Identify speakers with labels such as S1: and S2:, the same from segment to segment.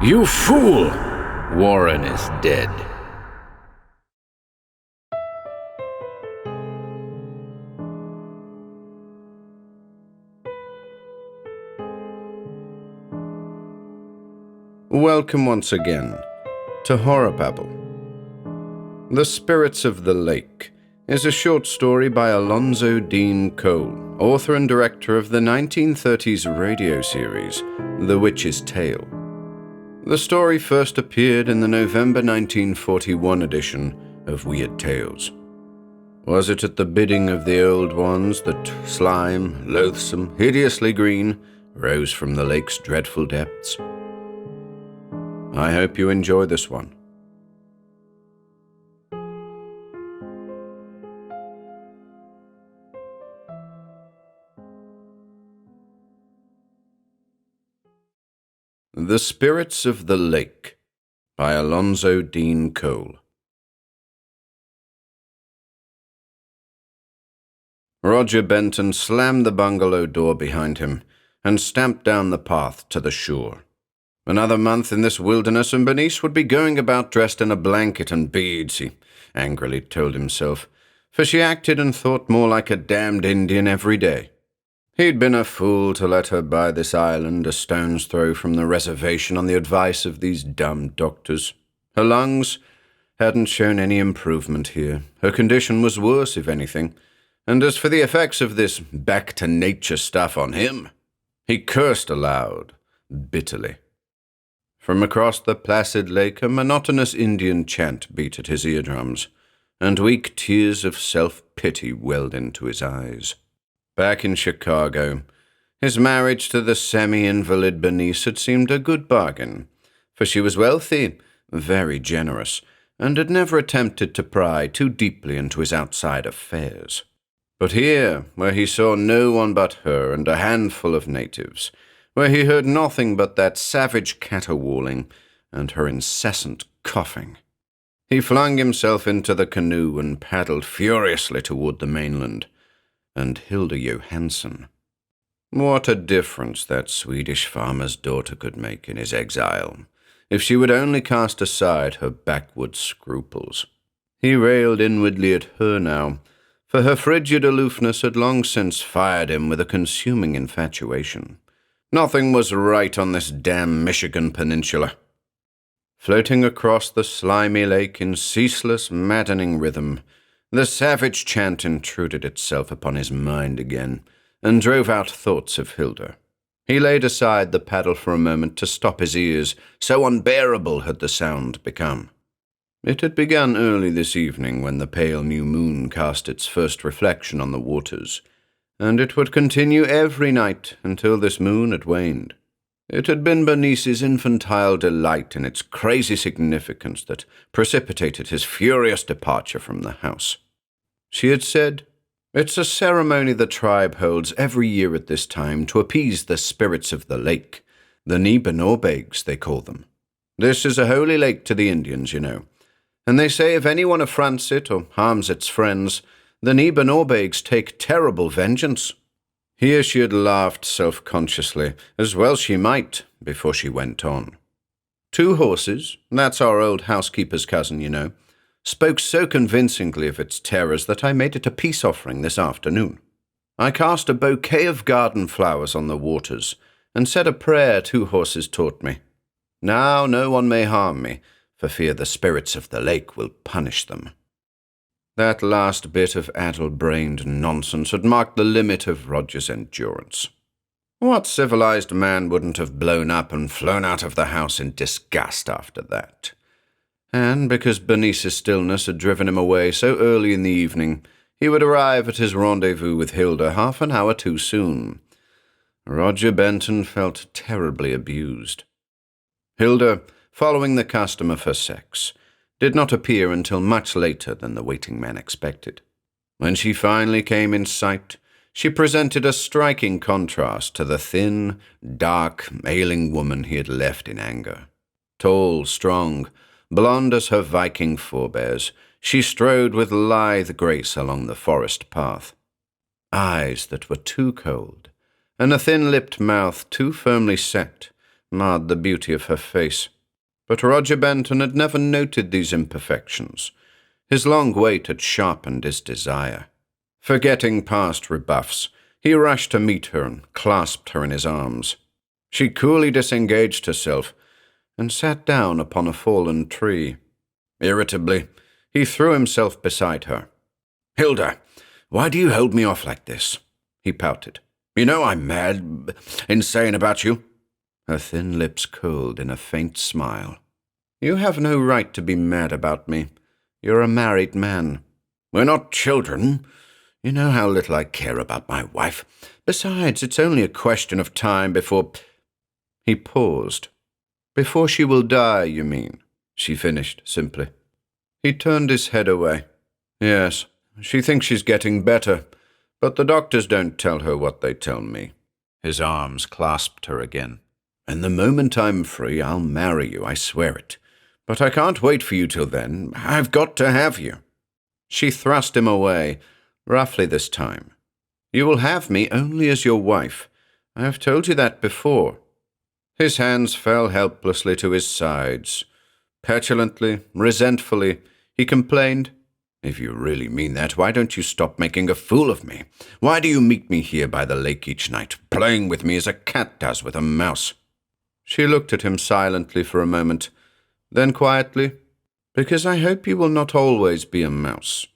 S1: You fool! Warren is dead.
S2: Welcome once again to HorrorBabble. The Spirits of the Lake is a short story by Alonzo Deen Cole, author and director of the 1930s radio series, The Witch's Tale. The story first appeared in the November 1941 edition of Weird Tales. Was it at the bidding of the old ones that slime, loathsome, hideously green, rose from the lake's dreadful depths? I hope you enjoy this one. The Spirits of the Lake by Alonzo Deen Cole. Roger Benton slammed the bungalow door behind him and stamped down the path to the shore. Another month in this wilderness and Bernice would be going about dressed in a blanket and beads, he angrily told himself, for she acted and thought more like a damned Indian every day. He'd been a fool to let her buy this island a stone's throw from the reservation on the advice of these dumb doctors. Her lungs hadn't shown any improvement here. Her condition was worse, if anything. And as for the effects of this back-to-nature stuff on him, he cursed aloud, bitterly. From across the placid lake, a monotonous Indian chant beat at his eardrums, and weak tears of self-pity welled into his eyes. Back in Chicago, his marriage to the semi-invalid Bernice had seemed a good bargain, for she was wealthy, very generous, and had never attempted to pry too deeply into his outside affairs. But here, where he saw no one but her and a handful of natives, where he heard nothing but that savage caterwauling and her incessant coughing, he flung himself into the canoe and paddled furiously toward the mainland. And Hilda Johansson. What a difference that Swedish farmer's daughter could make in his exile, if she would only cast aside her backwoods scruples. He railed inwardly at her now, for her frigid aloofness had long since fired him with a consuming infatuation. Nothing was right on this damn Michigan peninsula. Floating across the slimy lake in ceaseless, maddening rhythm, the savage chant intruded itself upon his mind again, and drove out thoughts of Hilda. He laid aside the paddle for a moment to stop his ears, so unbearable had the sound become. It had begun early this evening when the pale new moon cast its first reflection on the waters, and it would continue every night until this moon had waned. It had been Bernice's infantile delight in its crazy significance that precipitated his furious departure from the house. She had said, "It's a ceremony the tribe holds every year at this time to appease the spirits of the lake. The Nibenorbegs, they call them. This is a holy lake to the Indians, you know. And they say if anyone affronts it or harms its friends, the Nibenorbegs take terrible vengeance." Here she had laughed self-consciously, as well she might, before she went on. "Two horses, that's our old housekeeper's cousin, you know, spoke so convincingly of its terrors that I made it a peace offering this afternoon. I cast a bouquet of garden flowers on the waters, and said a prayer two horses taught me. Now no one may harm me, for fear the spirits of the lake will punish them." That last bit of addle-brained nonsense had marked the limit of Roger's endurance. What civilized man wouldn't have blown up and flown out of the house in disgust after that? And because Bernice's stillness had driven him away so early in the evening, he would arrive at his rendezvous with Hilda half an hour too soon. Roger Benton felt terribly abused. Hilda, following the custom of her sex, did not appear until much later than the waiting man expected. When she finally came in sight, she presented a striking contrast to the thin, dark, ailing woman he had left in anger. Tall, strong, blonde as her Viking forebears, she strode with lithe grace along the forest path. Eyes that were too cold, and a thin-lipped mouth too firmly set, marred the beauty of her face. But Roger Benton had never noted these imperfections. His long wait had sharpened his desire. Forgetting past rebuffs, he rushed to meet her and clasped her in his arms. She coolly disengaged herself and sat down upon a fallen tree. Irritably, he threw himself beside her. "Hilda, why do you hold me off like this?" he pouted. "You know I'm mad, insane about you." Her thin lips curled in a faint smile. "You have no right to be mad about me. You're a married man." "We're not children. You know how little I care about my wife. Besides, it's only a question of time before—" He paused. "Before she will die, you mean?" she finished simply. He turned his head away. "Yes, she thinks she's getting better, but the doctors don't tell her what they tell me." His arms clasped her again. "And the moment I'm free, I'll marry you, I swear it. But I can't wait for you till then. I've got to have you." She thrust him away, roughly this time. "You will have me only as your wife. I have told you that before." His hands fell helplessly to his sides. Petulantly, resentfully, he complained, "If you really mean that, why don't you stop making a fool of me? Why do you meet me here by the lake each night, playing with me as a cat does with a mouse?" She looked at him silently for a moment, then quietly, "Because I hope you will not always be a mouse.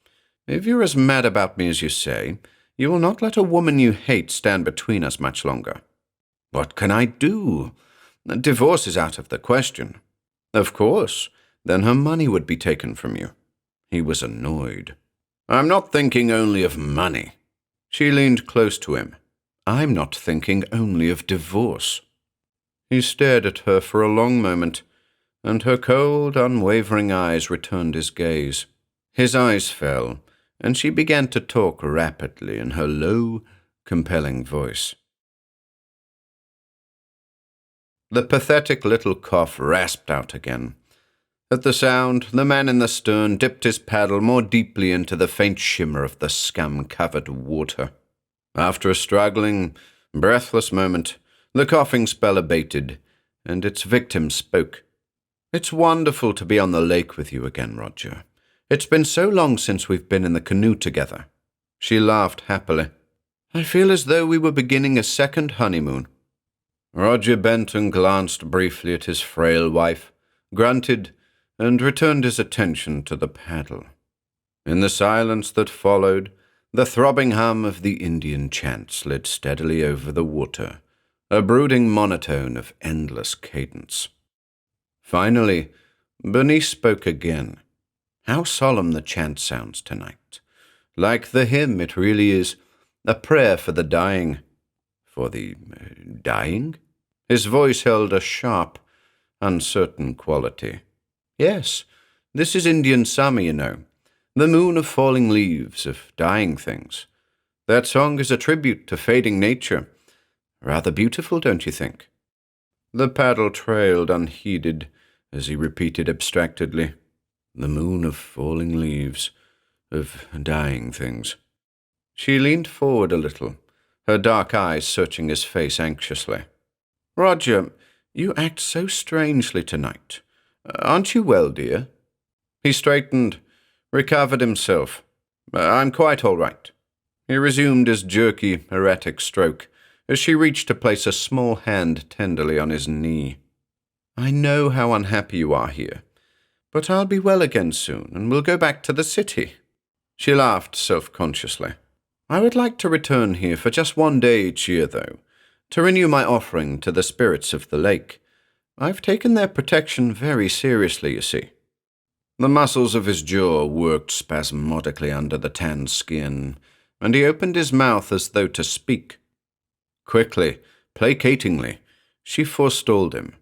S2: If you're as mad about me as you say, you will not let a woman you hate stand between us much longer." "What can I do? Divorce is out of the question." "Of course. Then her money would be taken from you." He was annoyed. "I'm not thinking only of money." She leaned close to him. "I'm not thinking only of divorce." He stared at her for a long moment, and her cold, unwavering eyes returned his gaze. His eyes fell, and she began to talk rapidly in her low, compelling voice. The pathetic little cough rasped out again. At the sound, the man in the stern dipped his paddle more deeply into the faint shimmer of the scum-covered water. After a struggling, breathless moment, the coughing spell abated, and its victim spoke. "It's wonderful to be on the lake with you again, Roger. It's been so long since we've been in the canoe together." She laughed happily. "I feel as though we were beginning a second honeymoon." Roger Benton glanced briefly at his frail wife, grunted, and returned his attention to the paddle. In the silence that followed, the throbbing hum of the Indian chant slid steadily over the water, a brooding monotone of endless cadence. Finally, Bernice spoke again. "How solemn the chant sounds tonight. Like the hymn, it really is a prayer for the dying." "For the dying?" His voice held a sharp, uncertain quality. "Yes, this is Indian summer, you know. The moon of falling leaves, of dying things. That song is a tribute to fading nature. Rather beautiful, don't you think?" The paddle trailed unheeded as he repeated abstractedly, "The moon of falling leaves, of dying things." She leaned forward a little, her dark eyes searching his face anxiously. "Roger, you act so strangely tonight. Aren't you well, dear?" He straightened, recovered himself. "I'm quite all right." He resumed his jerky, erratic stroke as she reached to place a small hand tenderly on his knee. "I know how unhappy you are here, but I'll be well again soon, and we'll go back to the city." She laughed self-consciously. "I would like to return here for just one day each year, though, to renew my offering to the spirits of the lake. I've taken their protection very seriously, you see." The muscles of his jaw worked spasmodically under the tanned skin, and he opened his mouth as though to speak. Quickly, placatingly, she forestalled him.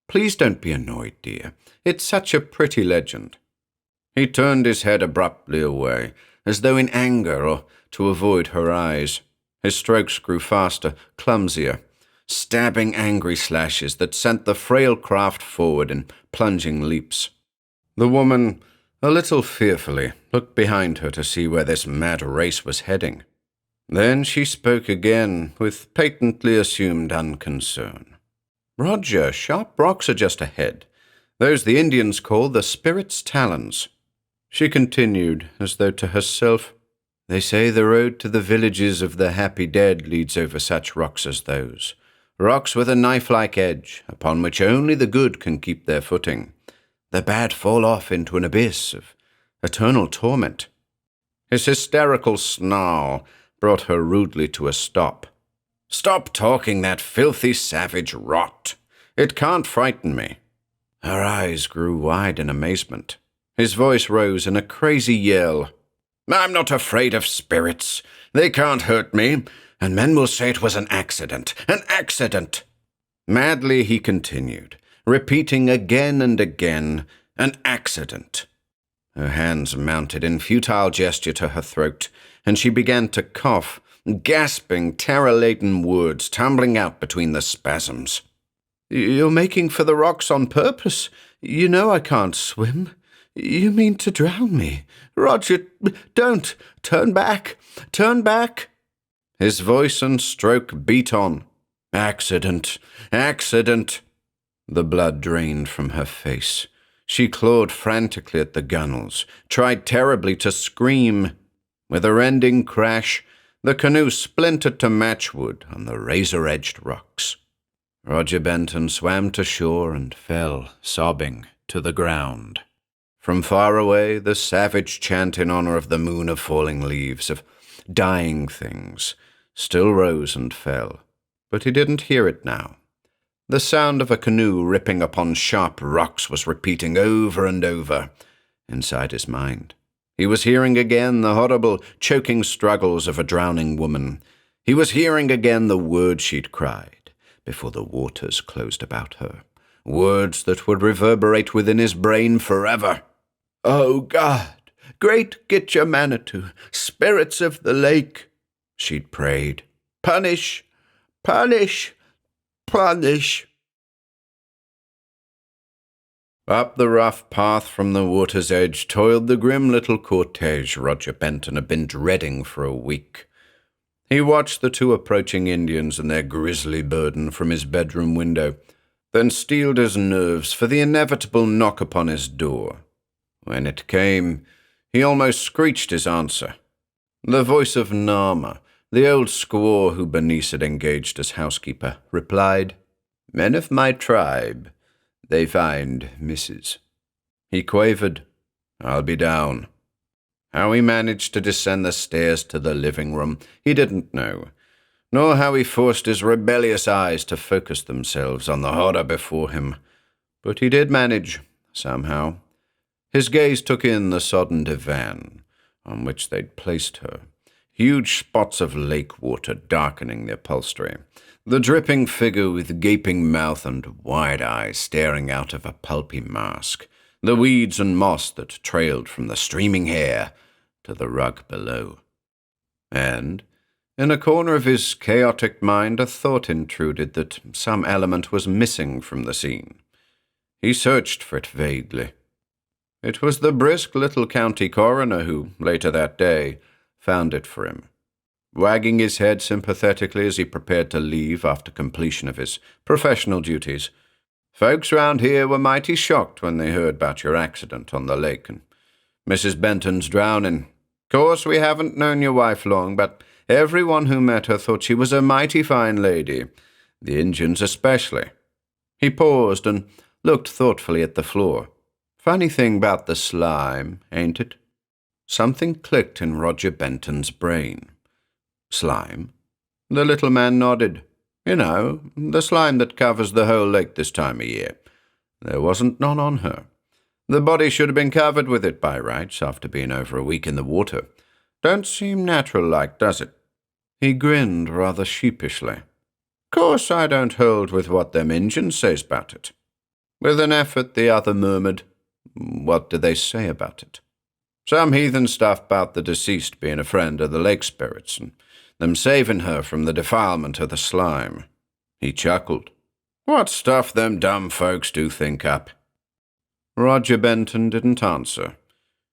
S2: "Please don't be annoyed, dear. It's such a pretty legend." He turned his head abruptly away, as though in anger or to avoid her eyes. His strokes grew faster, clumsier, stabbing angry slashes that sent the frail craft forward in plunging leaps. The woman, a little fearfully, looked behind her to see where this mad race was heading. Then she spoke again, with patently assumed unconcern. "Roger, sharp rocks are just ahead. Those the Indians call the spirit's talons." She continued, as though to herself, "They say the road to the villages of the happy dead leads over such rocks as those. Rocks with a knife-like edge, upon which only the good can keep their footing. The bad fall off into an abyss of eternal torment." His hysterical snarl brought her rudely to a stop. "Stop talking that filthy savage rot. It can't frighten me." Her eyes grew wide in amazement. His voice rose in a crazy yell. "I'm not afraid of spirits. They can't hurt me, and men will say it was an accident. An accident!" Madly he continued, repeating again and again, "An accident." Her hands mounted in futile gesture to her throat, and she began to cough, gasping, terror-laden words tumbling out between the spasms. "You're making for the rocks on purpose. You know I can't swim. You mean to drown me. Roger, don't. Turn back. Turn back." His voice and stroke beat on. "Accident. Accident." The blood drained from her face. She clawed frantically at the gunwales, tried terribly to scream. With a rending crash, the canoe splintered to matchwood on the razor-edged rocks. Roger Benton swam to shore and fell, sobbing, to the ground. From far away, the savage chant in honor of the moon of falling leaves, of dying things, still rose and fell, but he didn't hear it now. The sound of a canoe ripping upon sharp rocks was repeating over and over inside his mind. He was hearing again the horrible, choking struggles of a drowning woman. He was hearing again the words she'd cried before the waters closed about her, words that would reverberate within his brain forever. "Oh, God, great Gitcha Manitou, spirits of the lake," she'd prayed. "Punish, punish, punish." Up the rough path from the water's edge toiled the grim little cortege Roger Benton had been dreading for a week. He watched the two approaching Indians and their grisly burden from his bedroom window, then steeled his nerves for the inevitable knock upon his door. When it came, he almost screeched his answer. The voice of Nama, the old squaw who Bernice had engaged as housekeeper, replied, "Men of my tribe, they find Mrs." He quavered, "I'll be down." How he managed to descend the stairs to the living room, he didn't know, nor how he forced his rebellious eyes to focus themselves on the horror before him. But he did manage, somehow. His gaze took in the sodden divan on which they'd placed her, huge spots of lake water darkening the upholstery, the dripping figure with gaping mouth and wide eyes staring out of a pulpy mask, the weeds and moss that trailed from the streaming hair to the rug below. And, in a corner of his chaotic mind, a thought intruded that some element was missing from the scene. He searched for it vaguely. It was the brisk little county coroner who, later that day, found it for him. Wagging his head sympathetically as he prepared to leave after completion of his professional duties, "Folks round here were mighty shocked when they heard about your accident on the lake and Mrs. Benton's drowning. Course, we haven't known your wife long, but everyone who met her thought she was a mighty fine lady, the Injuns especially." He paused and looked thoughtfully at the floor. "Funny thing about the slime, ain't it?" Something clicked in Roger Benton's brain. "Slime?" The little man nodded. "You know, the slime that covers the whole lake this time of year. There wasn't none on her. The body should have been covered with it by rights after being over a week in the water. Don't seem natural-like, does it?" He grinned rather sheepishly. "Course I don't hold with what them Injuns says about it." With an effort, the other murmured, "What do they say about it?" "Some heathen stuff about the deceased being a friend of the lake spirits and them saving her from the defilement of the slime." He chuckled. "What stuff them dumb folks do think up." Roger Benton didn't answer.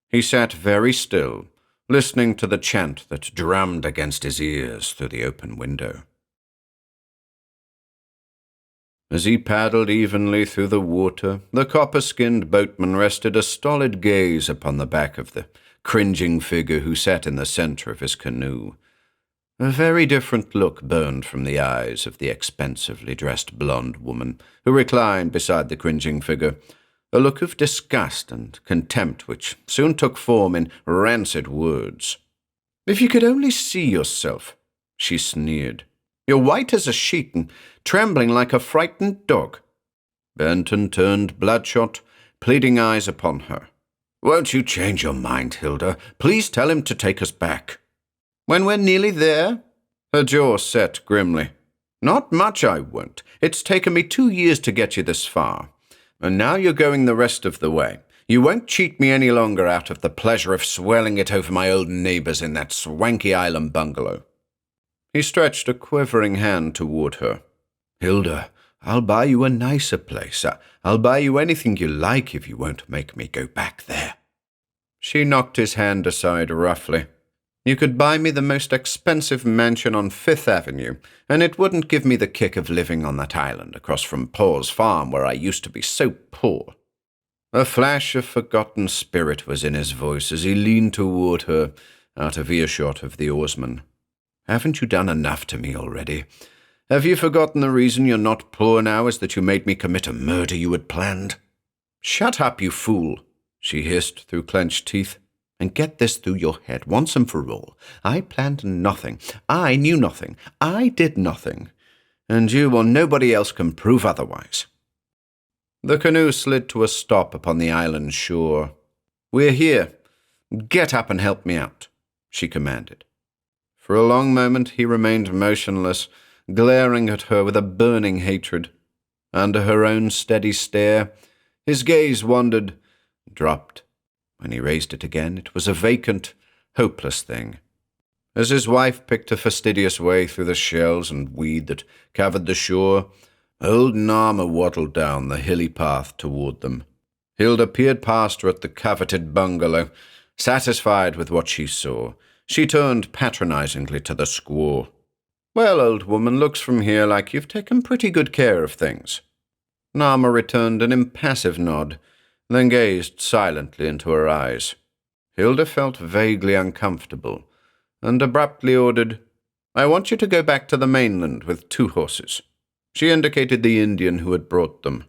S2: He sat very still, listening to the chant that drummed against his ears through the open window. As he paddled evenly through the water, the copper-skinned boatman rested a stolid gaze upon the back of the cringing figure who sat in the center of his canoe. A very different look burned from the eyes of the expensively dressed blonde woman who reclined beside the cringing figure, a look of disgust and contempt which soon took form in rancid words. "If you could only see yourself," she sneered. "You're white as a sheet and trembling like a frightened dog." Benton turned bloodshot, pleading eyes upon her. "Won't you change your mind, Hilda? Please tell him to take us back." "When we're nearly there?" Her jaw set grimly. "Not much I won't. It's taken me 2 years to get you this far. And now you're going the rest of the way. You won't cheat me any longer out of the pleasure of swelling it over my old neighbors in that swanky island bungalow." He stretched a quivering hand toward her. "Hilda, I'll buy you a nicer place. I'll buy you anything you like if you won't make me go back there." She knocked his hand aside roughly. "You could buy me the most expensive mansion on Fifth Avenue, and it wouldn't give me the kick of living on that island across from Paul's farm where I used to be so poor." A flash of forgotten spirit was in his voice as he leaned toward her, out of earshot of the oarsman. "Haven't you done enough to me already? Have you forgotten the reason you're not poor now is that you made me commit a murder you had planned?" "Shut up, you fool," she hissed through clenched teeth. "And get this through your head once and for all. I planned nothing. I knew nothing. I did nothing. And you or nobody else can prove otherwise." The canoe slid to a stop upon the island shore. "We're here. Get up and help me out," she commanded. For a long moment he remained motionless, glaring at her with a burning hatred. Under her own steady stare, his gaze wandered, dropped. When he raised it again, it was a vacant, hopeless thing. As his wife picked a fastidious way through the shells and weed that covered the shore, old Narma waddled down the hilly path toward them. Hilda peered past her at the coveted bungalow. Satisfied with what she saw, she turned patronizingly to the squaw. "Well, old woman, looks from here like you've taken pretty good care of things." Narma returned an impassive nod, then gazed silently into her eyes. Hilda felt vaguely uncomfortable, and abruptly ordered, "I want you to go back to the mainland with 2 horses." She indicated the Indian who had brought them.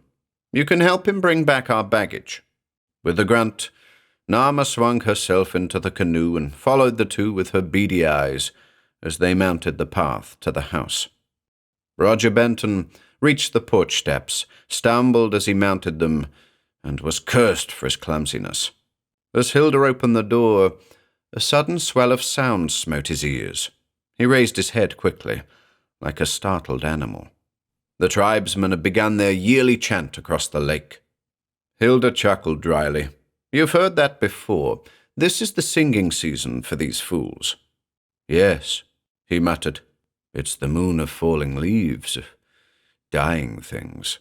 S2: "You can help him bring back our baggage." With a grunt, Narma swung herself into the canoe and followed the 2 with her beady eyes as they mounted the path to the house. Roger Benton reached the porch steps, stumbled as he mounted them, and was cursed for his clumsiness. As Hilda opened the door, a sudden swell of sound smote his ears. He raised his head quickly, like a startled animal. The tribesmen had begun their yearly chant across the lake. Hilda chuckled dryly. "You've heard that before. This is the singing season for these fools." "Yes," he muttered. "It's the moon of falling leaves, of dying things."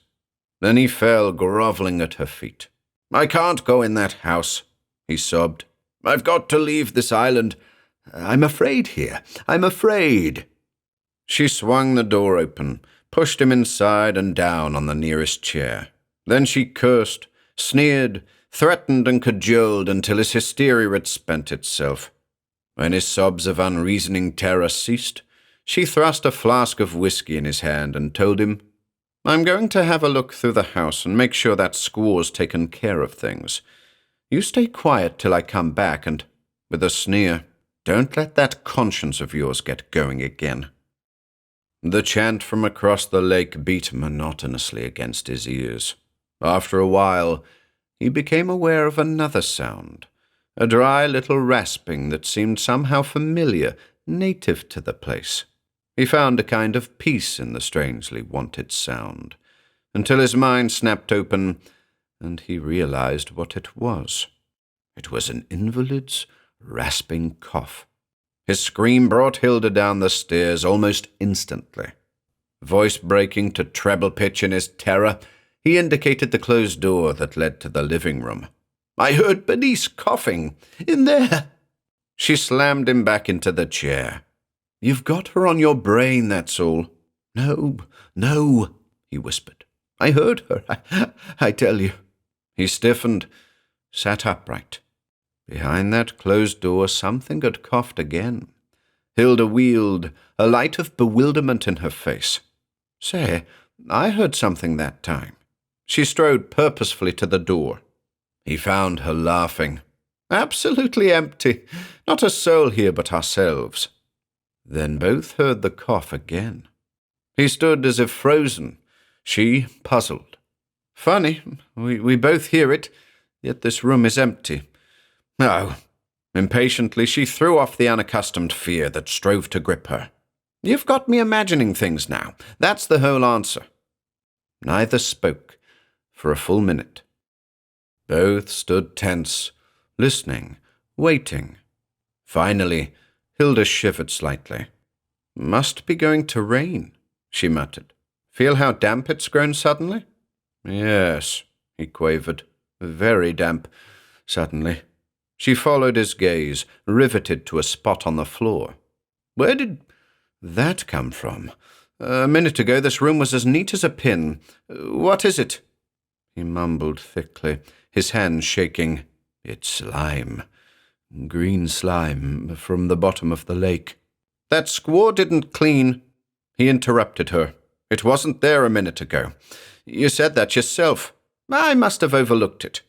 S2: Then he fell groveling at her feet. "I can't go in that house," he sobbed. "I've got to leave this island. I'm afraid here. I'm afraid." She swung the door open, pushed him inside and down on the nearest chair. Then she cursed, sneered, threatened and cajoled until his hysteria had spent itself. When his sobs of unreasoning terror ceased, she thrust a flask of whiskey in his hand and told him, "I'm going to have a look through the house and make sure that squaw's taken care of things. You stay quiet till I come back and," with a sneer, "don't let that conscience of yours get going again." The chant from across the lake beat monotonously against his ears. After a while, he became aware of another sound, a dry little rasping that seemed somehow familiar, native to the place. He found a kind of peace in the strangely wanted sound, until his mind snapped open, and he realized what it was. It was an invalid's rasping cough. His scream brought Hilda down the stairs almost instantly. Voice breaking to treble pitch in his terror, he indicated the closed door that led to the living room. "I heard Bernice coughing. In there." She slammed him back into the chair. "You've got her on your brain, that's all." No, he whispered. I heard her, I tell you." He stiffened, sat upright. Behind that closed door, something had coughed again. Hilda wheeled, a light of bewilderment in her face. "Say, I heard something that time." She strode purposefully to the door. He found her laughing. "Absolutely empty. Not a soul here but ourselves." Then both heard the cough again. He stood as if frozen, she puzzled. "Funny, we both hear it, yet this room is empty." "Oh." Impatiently, she threw off the unaccustomed fear that strove to grip her. "You've got me imagining things now. That's the whole answer." Neither spoke for a full minute. Both stood tense, listening, waiting. Finally, Hilda shivered slightly. "Must be going to rain," she muttered. "Feel how damp it's grown suddenly?" "Yes," he quavered. "Very damp, suddenly." She followed his gaze, riveted to a spot on the floor. "Where did that come from? A minute ago this room was as neat as a pin. What is it?" He mumbled thickly, his hands shaking. "It's slime. Green slime from the bottom of the lake." "That squaw didn't clean." He interrupted her. "It wasn't there a minute ago. You said that yourself. I must have overlooked it."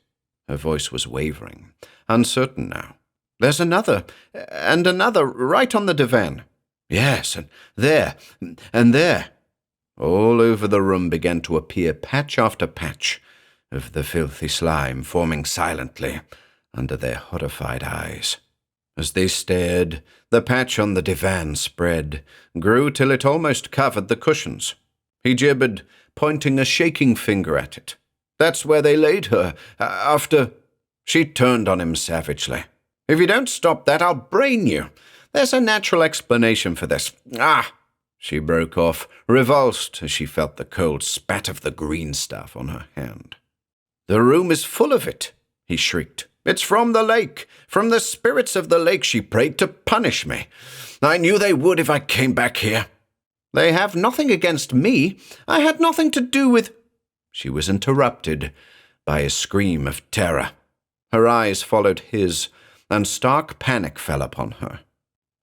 S2: Her voice was wavering, uncertain now. "There's another, and another, right on the divan." "Yes, and there, and there." All over the room began to appear patch after patch of the filthy slime forming silently under their horrified eyes. As they stared, the patch on the divan spread, grew till it almost covered the cushions. He gibbered, pointing a shaking finger at it. "That's where they laid her, after—" She turned on him savagely. "If you don't stop that, I'll brain you. There's a natural explanation for this. Ah!" She broke off, revulsed as she felt the cold spat of the green stuff on her hand. "The room is full of it," he shrieked. "It's from the lake. From the spirits of the lake she prayed to punish me. I knew they would if I came back here." "They have nothing against me. I had nothing to do with—" She was interrupted by a scream of terror. Her eyes followed his, and stark panic fell upon her.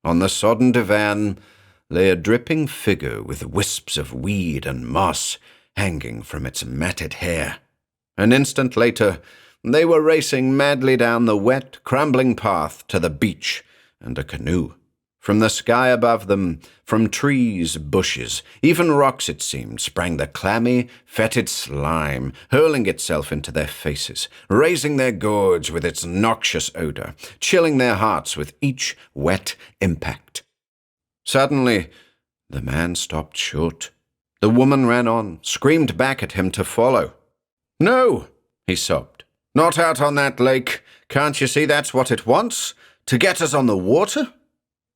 S2: On the sodden divan lay a dripping figure with wisps of weed and moss hanging from its matted hair. An instant later, they were racing madly down the wet, crumbling path to the beach and a canoe. From the sky above them, from trees, bushes, even rocks it seemed, sprang the clammy, fetid slime, hurling itself into their faces, raising their gorge with its noxious odor, chilling their hearts with each wet impact. Suddenly, the man stopped short. The woman ran on, screamed back at him to follow. "No," he sobbed. "Not out on that lake. Can't you see that's what it wants? To get us on the water?"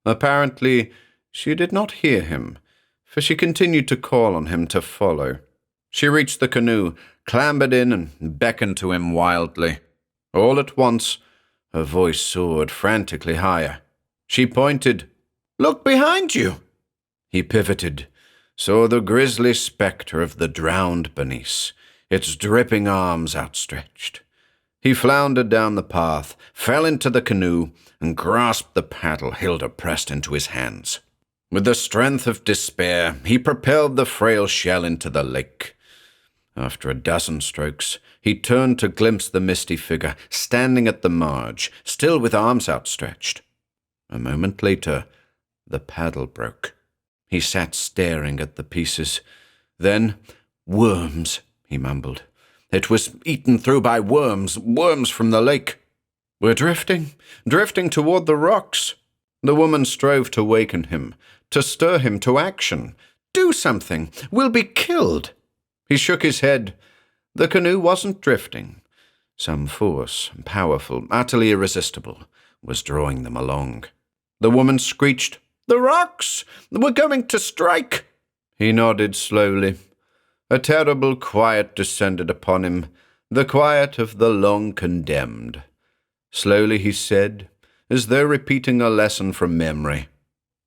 S2: Apparently, she did not hear him, for she continued to call on him to follow. She reached the canoe, clambered in, and beckoned to him wildly. All at once, her voice soared frantically higher. She pointed. "Look behind you!" He pivoted, saw the grisly spectre of the drowned Bernice, its dripping arms outstretched. He floundered down the path, fell into the canoe, and grasped the paddle Hilda pressed into his hands. With the strength of despair, he propelled the frail shell into the lake. After a dozen strokes, he turned to glimpse the misty figure standing at the marge, still with arms outstretched. A moment later, the paddle broke. He sat staring at the pieces. Then, "Worms," he mumbled. "It was eaten through by worms from the lake. We're drifting toward the rocks." The woman strove to waken him, to stir him to action. "Do something! We'll be killed!" He shook his head. The canoe wasn't drifting. Some force, powerful, utterly irresistible, was drawing them along. The woman screeched, "The rocks! We're going to strike!" He nodded slowly. A terrible quiet descended upon him, the quiet of the long condemned. Slowly he said, as though repeating a lesson from memory,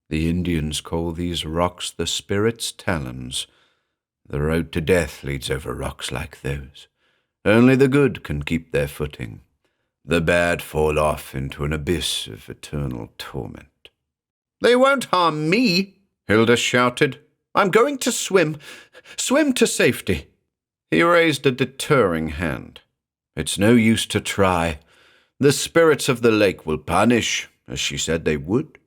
S2: "The Indians call these rocks the spirit's talons. The road to death leads over rocks like those. Only the good can keep their footing. The bad fall off into an abyss of eternal torment. "They won't harm me," Hilda shouted. "I'm going to swim. Swim to safety." He raised a deterring hand. "It's no use to try. The spirits of the lake will punish, as she said they would."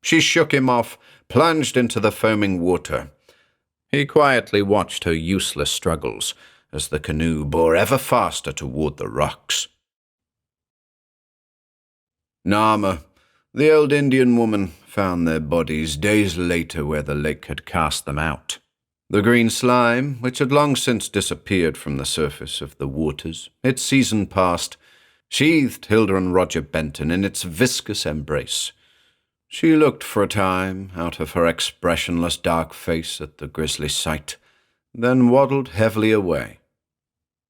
S2: She shook him off, plunged into the foaming water. He quietly watched her useless struggles as the canoe bore ever faster toward the rocks. Nama, the old Indian woman, found their bodies days later where the lake had cast them out. The green slime, which had long since disappeared from the surface of the waters, its season past, sheathed Hilda and Roger Benton in its viscous embrace. She looked for a time out of her expressionless dark face at the grisly sight, then waddled heavily away.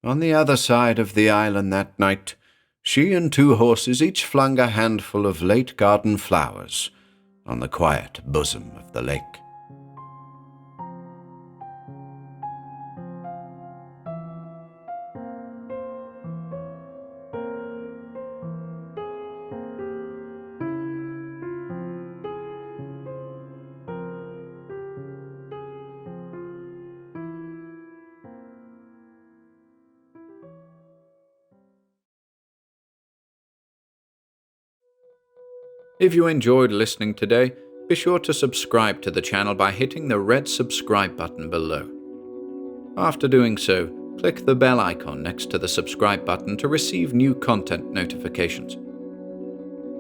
S2: On the other side of the island that night, she and two horses each flung a handful of late garden flowers on the quiet bosom of the lake.
S3: If you enjoyed listening today, be sure to subscribe to the channel by hitting the red subscribe button below. After doing so, click the bell icon next to the subscribe button to receive new content notifications.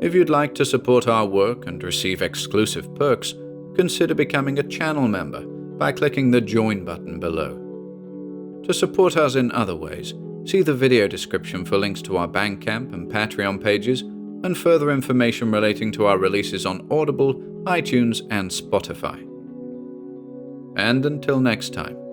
S3: If you'd like to support our work and receive exclusive perks, consider becoming a channel member by clicking the join button below. To support us in other ways, see the video description for links to our Bandcamp and Patreon pages and further information relating to our releases on Audible, iTunes, and Spotify. And until next time.